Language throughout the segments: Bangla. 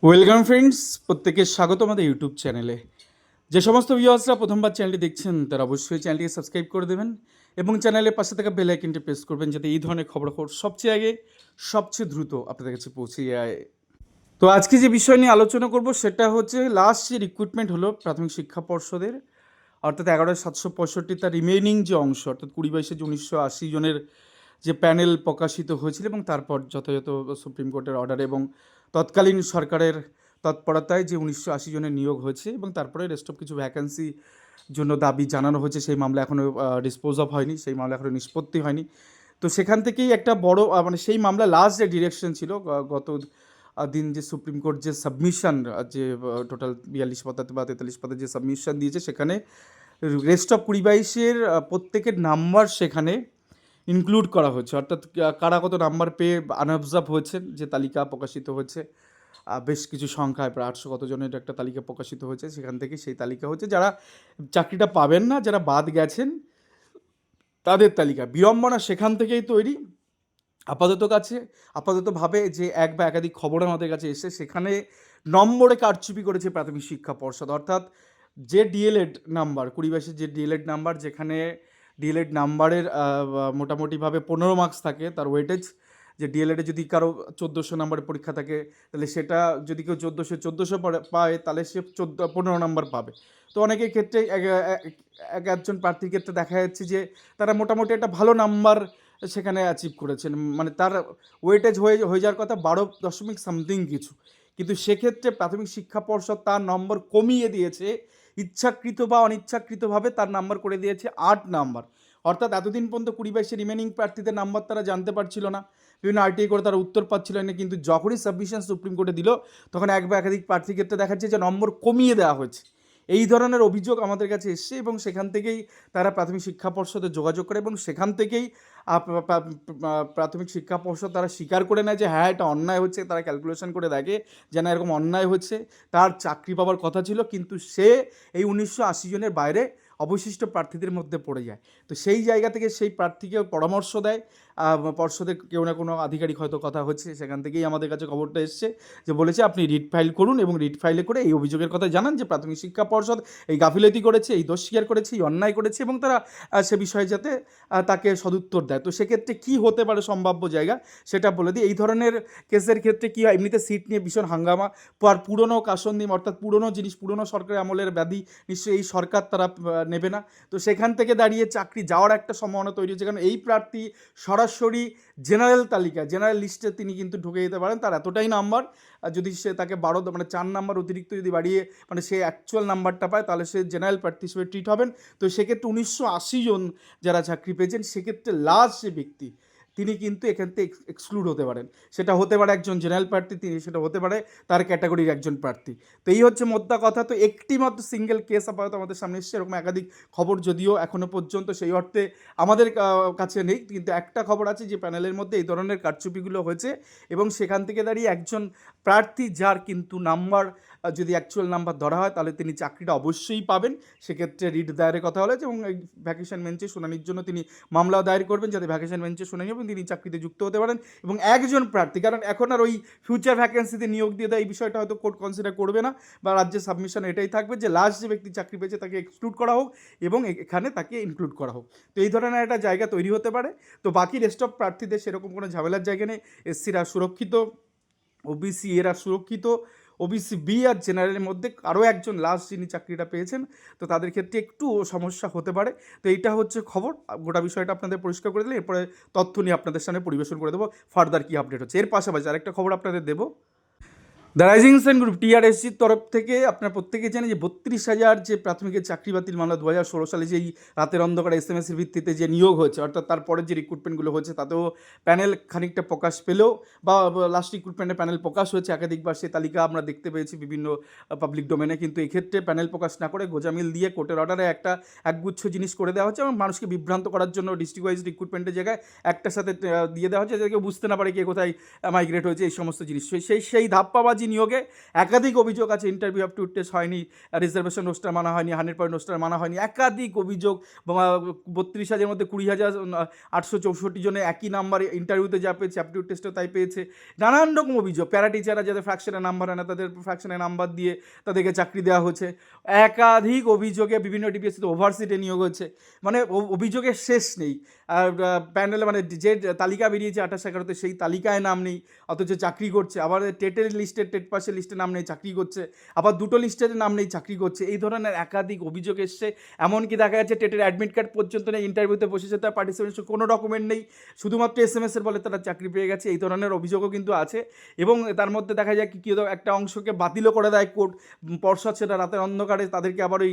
ওয়েলকাম ফ্রেন্ডস, প্রত্যেকের স্বাগত আমাদের ইউটিউব চ্যানেলে। যে সমস্ত ভিউয়ার্সরা প্রথমবার চ্যানেলটি দেখছেন তারা অবশ্যই চ্যানেলটিকে সাবস্ক্রাইব করে দেবেন এবং চ্যানেলের পাশে থাকা বেল আইকনটি প্রেস করবেন যাতে এই ধরনের খবরাখবর সবচেয়ে আগে সবচেয়ে দ্রুত আপনাদের কাছে পৌঁছে যায়। তো আজকে যে বিষয় নিয়ে আলোচনা করব সেটা হচ্ছে লাস্ট যে রিক্রুটমেন্ট হলো প্রাথমিক শিক্ষা পর্ষদের, অর্থাৎ 11,765 তার রিমেইনিং যে অংশ, অর্থাৎ 2022 যে 1980 জনের যে প্যানেল প্রকাশিত হয়েছিল এবং তারপর যথাযথ সুপ্রিম কোর্টের অর্ডার এবং তৎকালীন সরকারের তৎপরতায় যে 1980 জনের নিয়োগ হয়েছে এবং তারপরে রেস্ট অফ কিছু ভ্যাকেন্সি জন্য দাবি জানানো হয়েছে, সেই মামলা এখনও ডিসপোজ অফ হয়নি, সেই মামলা এখনও নিষ্পত্তি হয়নি। তো সেখান থেকেই একটা বড় মানে সেই মামলা লাস্ট যে ডিরেকশন ছিল গত দিন, যে সুপ্রিম কোর্ট যে সাবমিশন, যে টোটাল 42 পাতাতে বা 43 পাতাতে যে সাবমিশন দিয়েছে, সেখানে রেস্ট অফ 2022-এর প্রত্যেকের নাম্বার সেখানে ইনক্লুড করা হচ্ছে, অর্থাৎ কারা কত নাম্বার পেয়ে আনঅবজার্ভ হয়েছেন যে তালিকা প্রকাশিত হয়েছে। বেশ কিছু সংখ্যায় প্রায় 800 কতজনের একটা তালিকা প্রকাশিত হয়েছে, সেখান থেকে সেই তালিকা হচ্ছে যারা চাকরিটা পাবেন না, যারা বাদ গেছেন তাদের তালিকা। বিড়ম্বনা সেখান থেকেই তৈরি। আপাততভাবে যে এক বা একাধিক খবর আমাদের কাছে এসে, সেখানে নম্বরে কারচুপি করেছে প্রাথমিক শিক্ষা পর্ষদ, অর্থাৎ যে ডিএলএড নাম্বার 2022-এর যে ডিএলএড নাম্বার, যেখানে ডিএলএড নাম্বারের মোটামুটিভাবে 15 মার্কস থাকে তার ওয়েটেজ। যে ডিএলএডে যদি কারো 1400 নাম্বারের পরীক্ষা থাকে, তাহলে সেটা যদি কেউ 1400 পায়, তাহলে সে 15 নাম্বার পাবে। তো অনেকের ক্ষেত্রে একজন প্রার্থীর ক্ষেত্রে দেখা যাচ্ছে যে তারা মোটামুটি একটা ভালো নাম্বার সেখানে অ্যাচিভ করেছেন, মানে তার ওয়েটেজ হয়ে যাওয়ার কথা 12 সামথিং কিছু, কিন্তু সেক্ষেত্রে প্রাথমিক শিক্ষা পর্ষদ তার নম্বর কমিয়ে দিয়েছে, ইচ্ছাকৃত বা অনিচ্ছাকৃতভাবে তার নাম্বার করে দিয়েছে 8 নাম্বার। অর্থাৎ এতদিন পর্যন্ত 2022 রিমেনিং প্রার্থীদের নাম্বার তারা জানতে পারছিল না, বিভিন্ন আরটিআই করে তারা উত্তর পাচ্ছিল না, কিন্তু যখনই সাবমিশন সুপ্রিম কোর্টে দিল, তখন এক বা একাধিক প্রার্থীর ক্ষেত্রে দেখাচ্ছে যে নম্বর কমিয়ে দেওয়া হয়েছে। এই ধরনের অভিযোগ আমাদের কাছে এসছে এবং সেখান থেকেই তারা প্রাথমিক শিক্ষা পর্ষদে যোগাযোগ করে এবং সেখান থেকেই প্রাথমিক শিক্ষা পর্ষদ তারা স্বীকার করে নেয় যে হ্যাঁ, এটা অন্যায় হচ্ছে। তারা ক্যালকুলেশন করে দেখে যে না, এরকম অন্যায় হচ্ছে, তার চাকরি পাওয়ার কথা ছিল, কিন্তু সে এই 1980 জনের বাইরে অবশিষ্ট প্রার্থীদের মধ্যে পড়ে যায়। তো সেই জায়গা থেকে সেই প্রার্থীকে পরামর্শ দেয় পর্ষদের কেউ না কোনো আধিকারিক, হয়তো কথা হচ্ছে, সেখান থেকেই আমাদের কাছে খবরটা এসছে যে বলেছে আপনি রিট ফাইল করুন এবং রিট ফাইলে করে এই অভিযোগের কথা জানান যে প্রাথমিক শিক্ষা পর্ষদ এই গাফিলতি করেছে, এই দোষ স্বীকার করেছে, এই অন্যায় করেছে, এবং তারা সে বিষয়ে যাতে তাকে সদুত্তর দেয়। তো সেক্ষেত্রে কী হতে পারে সম্ভাব্য জায়গা, সেটা বলে দিই। এই ধরনের কেসের ক্ষেত্রে কী হয়, এমনিতে সিট নিয়ে ভীষণ হাঙ্গামা, পুরনো কাসন্দিম, অর্থাৎ পুরনো জিনিস, পুরনো সরকারের আমলের ব্যাধি নিশ্চয়ই এই সরকার তারা নেবে না। তো সেখান থেকে দাঁড়িয়ে চাকরি যাওয়ার একটা সম্ভাবনা তৈরি হচ্ছে, কারণ এই প্রার্থী সরাসরি জেনারেল তালিকা, জেনারেল লিস্টে তিনি কিন্তু ঢুকে যেতে পারেন, তার এতটাই নাম্বার। আর যদি সে তাকে 12 মানে 4 নাম্বার অতিরিক্ত যদি বাড়িয়ে মানে সে অ্যাকচুয়াল নাম্বারটা পায়, তাহলে সে জেনারেল প্রার্থী হিসেবে ট্রিট হবেন। তো সেক্ষেত্রে 1980 জন যারা চাকরি পেয়েছেন, সেক্ষেত্রে লাস্ট যে ব্যক্তি তিনি কিন্তু এখান থেকে এক্সক্লুড হতে পারেন। সেটা হতে পারে একজন জেনারেল প্রার্থী, তিনি সেটা হতে পারে তার ক্যাটাগরির একজন প্রার্থী। তো এই হচ্ছে মোদ্দা কথা। তো একটি মাত্র সিঙ্গেল কেস আপাতত আমাদের সামনে এসছে, এরকম একাধিক খবর যদিও এখনও পর্যন্ত সেই অর্থে আমাদের কাছে নেই, কিন্তু একটা খবর আছে যে প্যানেলের মধ্যে এই ধরনের কারচুপিগুলো হয়েছে এবং সেখান থেকে দাঁড়িয়ে একজন প্রার্থী যার কিন্তু নাম্বার, যদি অ্যাকচুয়াল নাম্বার ধরা হয়, তাহলে তিনি চাকরিটা অবশ্যই পাবেন। সেক্ষেত্রে রিট দায়েরের কথা হলে এবং এই ভ্যাকেশন বেঞ্চে শুনানির জন্য তিনি মামলাও দায়ের করবেন, যাতে ভ্যাকেশন বেঞ্চে শুনানি এবং তিনি চাকরিতে যুক্ত হতে পারেন। এবং একজন প্রার্থী, কারণ এখন আর ওই ফিউচার ভ্যাকেন্সিতে নিয়োগ দিয়ে দেয় এই বিষয়টা হয়তো কোর্ট কনসিডার করবে না, বা রাজ্যের সাবমিশন এটাই থাকবে যে লাস্ট যে ব্যক্তি চাকরি পেয়েছে তাকে এক্সক্লুড করা হোক এবং এখানে তাকে ইনক্লুড করা হোক। তো এই ধরনের একটা জায়গা তৈরি হতে পারে। তো বাকি রেস্ট অফ প্রার্থীদের সেরকম কোনো ঝামেলার জায়গা নেই। এসসিরা সুরক্ষিত, ওবিসি এরা সুরক্ষিত, ওবিসি বি আর জেনারেলের মধ্যে আরও একজন লাস্ট যিনি চাকরিটা পেয়েছেন, তো তাদের ক্ষেত্রে একটু সমস্যা হতে পারে। তো এইটা হচ্ছে খবর, গোটা বিষয়টা আপনাদের পরিষ্কার করে দিলে এরপরে তথ্য নিয়ে আপনাদের সামনে পরিবেশন করে দেবো ফার্দার কী আপডেট হচ্ছে। এর পাশাপাশি আরেকটা খবর আপনাদের দেবো। দ্য রাইজিং সান গ্রুপ টিআরএসজির তরফ থেকে আপনারা প্রত্যেকে জানেন যে 32,000 যে প্রাথমিকের চাকরি বাতিল মামলা 2016 সালে যেই রাতের অন্ধকারে এসএমএসের ভিত্তিতে যে নিয়োগ হয়েছে, অর্থাৎ তারপরে যে রিক্রুটমেন্টগুলো হয়েছে, তাতেও প্যানেল খানিকটা প্রকাশ পেলেও বা লাস্ট রিক্রুটমেন্টে প্যানেল প্রকাশ হয়েছে একাধিকবার, সে তালিকা আমরা দেখতে পেয়েছি বিভিন্ন পাবলিক ডোমেনে, কিন্তু এক্ষেত্রে প্যানেল প্রকাশ না করে গোজামিল দিয়ে কোর্টের অর্ডারে একগুচ্ছ জিনিস করে দেওয়া হচ্ছে এবং মানুষকে বিভ্রান্ত করার জন্য ডিস্ট্রিক্ট ওয়াইজ রিক্রুটমেন্টের জায়গায় একটার সাথে দিয়ে দেওয়া হচ্ছে, যাতে কেউ বুঝতে না পারে কে কোথায় মাইগ্রেট হয়েছে, এই সমস্ত জিনিস। সেই ধাপ্পাবাজি চাঁদাবাজি নিয়োগে একাধিক অভিযোগ আছে, ইন্টারভিউ অ্যাপটিউড টেস্ট হয়নি, রিজার্ভেশন রোস্টার মানা হয়নি, 100% রোস্টার মানা হয়নি, একাধিক অভিযোগ। 32,000-এর মধ্যে 20,864 জনে একই নাম্বার ইন্টারভিউতে যা পেয়েছে অ্যাপটিউড টেস্টে তাই পেয়েছে। নানান রকম অভিযোগ, প্যারা টিচাররা যাদের ফ্র্যাকশনে নাম্বার আনে তাদের ফ্র্যাকশনে নাম্বার দিয়ে তাদেরকে চাকরি দেওয়া হচ্ছে। একাধিক অভিযোগে বিভিন্ন ডিপিএসসিতে ওভারসিটে নিয়োগ হচ্ছে, মানে অভিযোগের শেষ নেই। আর প্যানেলে মানে যে তালিকা বেরিয়েছে 28-11-তে সেই তালিকায় নাম নেই, অথচ চাকরি করছে। আবার টেটের লিস্টে, টেট পাসের লিস্টে নাম নেই, চাকরি করছে। আবার দুটো লিস্টের নাম নেই, চাকরি করছে। এই ধরনের একাধিক অভিযোগ এসছে। এমনকি দেখা যাচ্ছে টেটের অ্যাডমিট কার্ড পর্যন্ত নেই, ইন্টারভিউতে বসেছে, তার পার্টিসিপেশন কোনো ডকুমেন্ট নেই, শুধুমাত্র SMS-এর বলে তারা চাকরি পেয়ে গেছে। এই ধরনের অভিযোগও কিন্তু আছে। এবং তার মধ্যে দেখা যায় কি একটা অংশকে বাতিলও করে দেয় কোর্ট, পর্ষদ সেটা রাতের অন্ধকারে তাদেরকে আবার ওই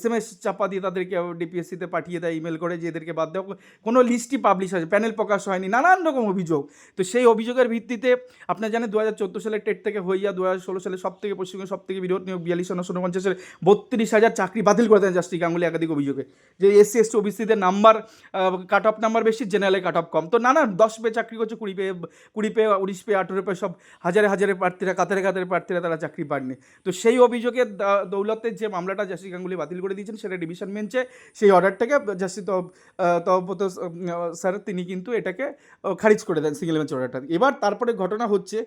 SMS চাপা দিয়ে তাদেরকে ডিপিএসসিতে পাঠিয়ে দেয় ইমেল করে যে এদেরকে বাদ দেওয়া, কোনো লিস্টই পাবলিশ হয়েছে, প্যানেল প্রকাশ হয়নি, নানান রকম অভিযোগ। তো সেই অভিযোগের ভিত্তিতে আপনারা জানেন 2014 সালের টেট থেকে হইয়া 2016 সালে পশ্চিমবঙ্গের সব থেকে বিরোধ নিয়োগ 42,950-এর 32,000 চাকরি বাতিল করে দেন জাস্টিস গাঙ্গুলি একাধিক অভিযোগে, যে SC ST OBCদের নাম্বার কাট অফ নাম্বার বেশি, জেনারেলে কাট অফ কম। তো নানা 10 পেয়ে চাকরি করছে, 20 পেয়ে 19 পেয়ে 18 পেয়ে, সব হাজারে হাজারে প্রার্থীরা, কাতারে কাতারে প্রার্থীরা তারা চাকরি পাননি। তো সেই অভিযোগের দৌলতে যে মামলাটা জাস্টিস গাঙ্গুলি বাতিল করে দিয়েছেন সেটা ডিভিশন বেঞ্চে সেই অর্ডারটাকে জাস্টিস তহব্বত স্যার তিনি কিন্তু এটাকে খারিজ করে দেন, সিঙ্গেল বেঞ্চ অর্ডারটা। এবার তারপরে ঘটনা হচ্ছে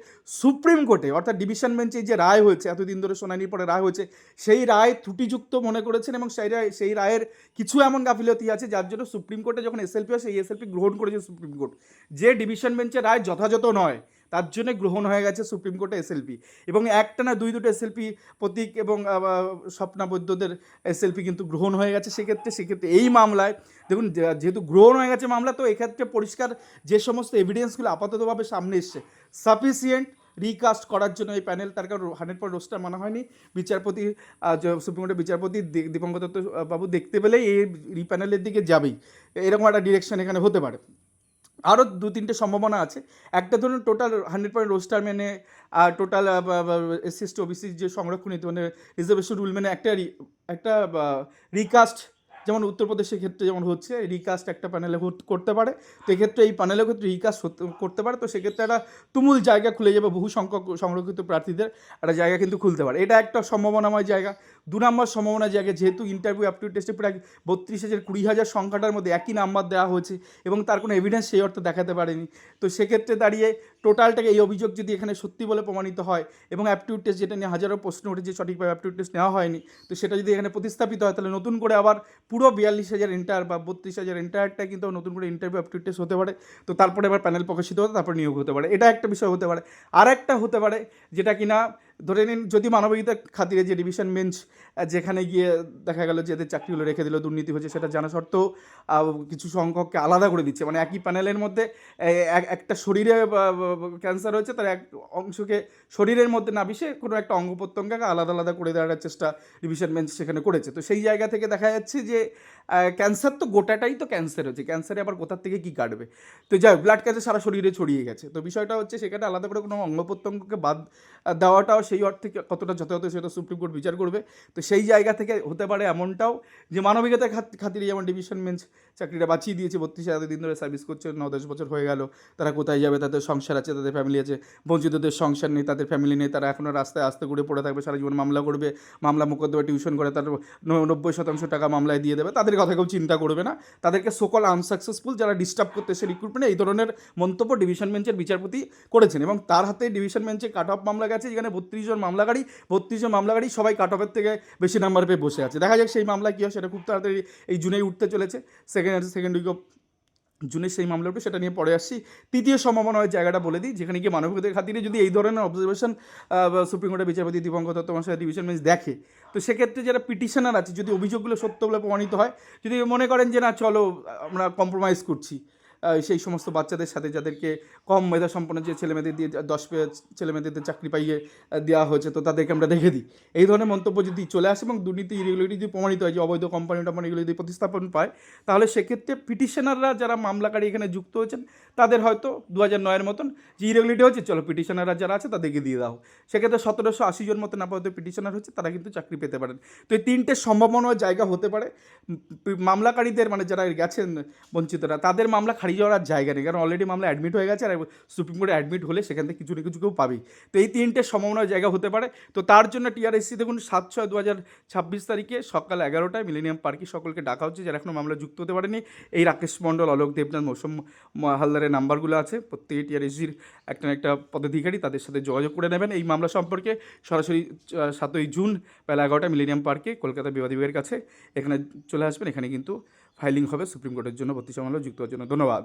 সুপ্রিম কোর্টে, অর্থাৎ ডিভিশন বেঞ্চে যে রায় হয়েছে, এতদিন ধরে শুনানির পরে রায় হয়েছে, সেই রায় ত্রুটিযুক্ত মনে করেছেন এবং সেই রায়ের কিছু এমন গাফিলতি আছে যার জন্য সুপ্রিম কোর্টে যখন SLP হয় সেই SLP গ্রহণ করেছে সুপ্রিম কোর্ট, যে ডিভিশন বেঞ্চের রায় যথাযথ নয় তার জন্য গ্রহণ হয়ে গেছে সুপ্রিম কোর্টে SLP। এবং একটা না দুটো SLP, প্রতীক এবং স্বপ্না বৈদ্যদের SLP কিন্তু গ্রহণ হয়ে গেছে। সেক্ষেত্রে এই মামলায় দেখুন, যেহেতু গ্রহণ হয়ে গেছে মামলা, তো এক্ষেত্রে পরিষ্কার যে সমস্ত এভিডেন্সগুলো আপাততভাবে সামনে এসছে সাফিসিয়েন্ট রিকাস্ট করার জন্য এই প্যানেল, তার কারণ 100% রোস্টার মানা হয়নি। বিচারপতি সুপ্রিম কোর্টের বিচারপতি দীপঙ্কর দত্ত বাবু দেখতে পেলেই এই রিপ্যানেলের দিকে যাবেই, এরকম একটা ডিরেকশন এখানে হতে পারে। আরও 2-3টে সম্ভাবনা আছে। একটা ধরুন টোটাল 100% রোস্টার মেনে, টোটাল SC ST OBC যে সংরক্ষণিত মানে রিজার্ভেশন রুল মেনে একটা রিকাস্ট, যেমন উত্তরপ্রদেশের ক্ষেত্রে যেমন হচ্ছে, রিকাস্ট একটা প্যানেলে করতে পারে। তো এক্ষেত্রে এই প্যানেলের ক্ষেত্রে রিকাস্ট করতে পারে। তো সেক্ষেত্রে একটা তুমুল জায়গা খুলে যাবে, বহু সংখ্যক সংরক্ষিত প্রার্থীদের একটা জায়গা কিন্তু খুলতে পারে। এটা একটা সম্ভাবনাময় জায়গা। 2 নম্বর সম্ভাবনা জায়গা, যেহেতু ইন্টারভিউ অ্যাপটিউড টেস্টে প্রায় 32,000 20,000 সংখ্যাটার মধ্যে একই নাম্বার দেওয়া হয়েছে এবং তার কোনো এভিডেন্স সেই অর্থে দেখাতে পারেনি। তো সেক্ষেত্রে দাঁড়িয়ে টোটালটাকে এই অভিযোগ যদি এখানে সত্যি বলে প্রমাণিত হয় এবং অ্যাপটিউড টেস্ট যেটা নিয়ে হাজারো প্রশ্ন উঠেছে সঠিকভাবে অ্যাপটিউড টেস্ট নেওয়া হয়নি, তো সেটা যদি এখানে প্রতিস্থাপিত হয় তাহলে নতুন করে আবার পুরো 42,000 এন্টার বা 32,000 এন্টায়ারটা কিন্তু নতুন করে ইন্টারভিউ অ্যাপটিউড টেস্ট হতে পারে। তো তারপরে আবার প্যানেল প্রকাশিত হতে, তারপর নিয়োগ হতে পারে। এটা একটা বিষয় হতে পারে। আর একটা হতে পারে যেটা কিনা ধরে নিন, যদি মানবিকতার খাতিরে যে ডিভিশন বেঞ্চ যেখানে গিয়ে দেখা গেল যে এদের চাকরিগুলো রেখে দিল, দুর্নীতি হয়েছে সেটা জানা সত্ত্বেও কিছু সংখ্যককে আলাদা করে দিচ্ছে, মানে একই প্যানেলের মধ্যে একটা শরীরে ক্যান্সার হয়েছে, তার এক অংশকে শরীরের মধ্যে না মিশে কোনো একটা অঙ্গ প্রত্যঙ্গকে আলাদা আলাদা করে দেওয়ার চেষ্টা ডিভিশন বেঞ্চ সেখানে করেছে। তো সেই জায়গা থেকে দেখা যাচ্ছে যে ক্যান্সার তো গোটাটাই তো ক্যান্সার হচ্ছে, ক্যান্সারে আবার কোথার থেকে কী কাটবে। তো যাই, ব্লাড ক্যান্সার সারা শরীরে ছড়িয়ে গেছে। তো বিষয়টা হচ্ছে সেখানে আলাদা করে কোনো অঙ্গ প্রত্যঙ্গকে বাদ দেওয়াটাও সেই অর্থে কতটা যথাযথ সেটা সুপ্রিম কোর্ট বিচার করবে। তো সেই জায়গা থেকে হতে পারে এমনটাও যে মানবিকতার খাতিরে যেমন ডিভিশন বেঞ্চ চাকরিটা বাঁচিয়ে দিয়েছে, 32 দিন ধরে সার্ভিস করছে, 9-10 বছর হয়ে গেল, তারা কোথায় যাবে, তাদের সংসার আছে, তাদের ফ্যামিলি আছে। বঞ্চিতদের সংসার নেই, তাদের ফ্যামিলি নেই, তারা এখনও রাস্তায় আস্তে করে পড়ে থাকবে, সারা জীবন মামলা করবে, মামলা মোকদ্দমা টিউশন করে তার 90% টাকা মামলায় দিয়ে দেবে, তাদের কথা কেউ চিন্তা করবে না। তাদেরকে সকল আনসাকসেসফুল যারা ডিস্টার্ব করতে এসে রিক্রুটমেন্টে এই ধরনের মন্তব্য ডিভিশন বেঞ্চের বিচারপতি করেছেন এবং তার হাতে ডিভিশন বেঞ্চে কাট অফ মামলা গেছে, যেখানে 32 জন মামলাকারী সবাই কাট অফের থেকে বেশি নাম্বার পেয়ে বসে আছে। দেখা যাক সেই মামলা কী হয়, সেটা খুব তাড়াতাড়ি এই জুনেই উঠতে চলেছে, সেকেন্ড উইক অফ জুনে সেই মামলা উঠবে, সেটা নিয়ে পরে আসছি। তৃতীয় সম্ভাবনা হয় জায়গাটা বলে দিই, যেখানে গিয়ে মানবিকতার খাতিরে যদি এই ধরনের অবজারভেশন সুপ্রিম কোর্টের বিচারপতি দীপঙ্কর দত্ত মহাশয় ডিভিশন বেঞ্চ দেখে, তো সেক্ষেত্রে যারা পিটিশনার আছে, যদি অভিযোগগুলো সত্য বলে প্রমাণিত হয়, যদি মনে করেন যে না চলো আমরা কম্প্রোমাইজ করছি সেই সমস্ত বাচ্চাদের সাথে যাদেরকে কম মেধা সম্পন্ন যে ছেলেমেয়েদের দিয়ে 10 ছেলেমেয়েদের চাকরি পাইয়ে দেওয়া হয়েছে, তো তাদেরকে আমরা দেখে দিই, এই ধরনের মন্তব্য যদি চলে আসে এবং দুর্নীতি ইরেগুলারিটি যদি প্রমাণিত হয়, যে অবৈধ কোম্পানি এগুলো যদি প্রতিস্থাপন পায়, তাহলে সেক্ষেত্রে পিটিশনাররা যারা মামলাকারী এখানে যুক্ত হয়েছেন তাদের হয়তো 2009-এর মতন যে ইরেগুলারিটি হচ্ছে, চলো পিটিশনাররা যারা আছে তাদেরকে দিয়ে দাও। সেক্ষেত্রে 1780 জন মতন আপাতত পিটিশনার হচ্ছে, তারা কিন্তু চাকরি পেতে পারেন। তো এই 3টে সম্ভাবনার জায়গা হতে পারে। মামলাকারীদের মানে যারা গেছেন বঞ্চিতরা, তাদের মামলা খারিজ পালিয়ে যাওয়ার আর জায়গা নেই, কারণ অলরেডি মামলা অ্যাডমিট হয়ে গেছে, আর সুপ্রিম কোর্টে অ্যাডমিট হলে সেখান থেকে কিছু না কিছু কেউ পাবেই। তো এই 3টে সম্ভাবনার জায়গা হতে পারে। তো তার জন্য টিআরএসসি দেখুন 7/6/2026 তারিখে সকাল 11টায় মিলেনিয়াম পার্কে সকলকে ডাকা হচ্ছে যারা এখনও মামলা যুক্ত হতে পারেনি। এই রাকেশ মণ্ডল, অলোক দেবনাথ, মৌসুম হালদারের নাম্বারগুলো আছে, প্রত্যেকে টিআরএসসির একটা না একটা পদাধিকারী, তাদের সাথে যোগাযোগ করে নেবেন এই মামলা সম্পর্কে। সরাসরি 7ই জুন বেলা 11টা মিলেনিয়াম পার্কে কলকাতা বিবাদী বিভাগের কাছে এখানে চলে আসবেন। এখানে কিন্তু ফাইলিং হবে সুপ্রিম কোর্টের জন্য ভর্তি মামলা যুক্ত হওয়ার জন্য। ধন্যবাদ।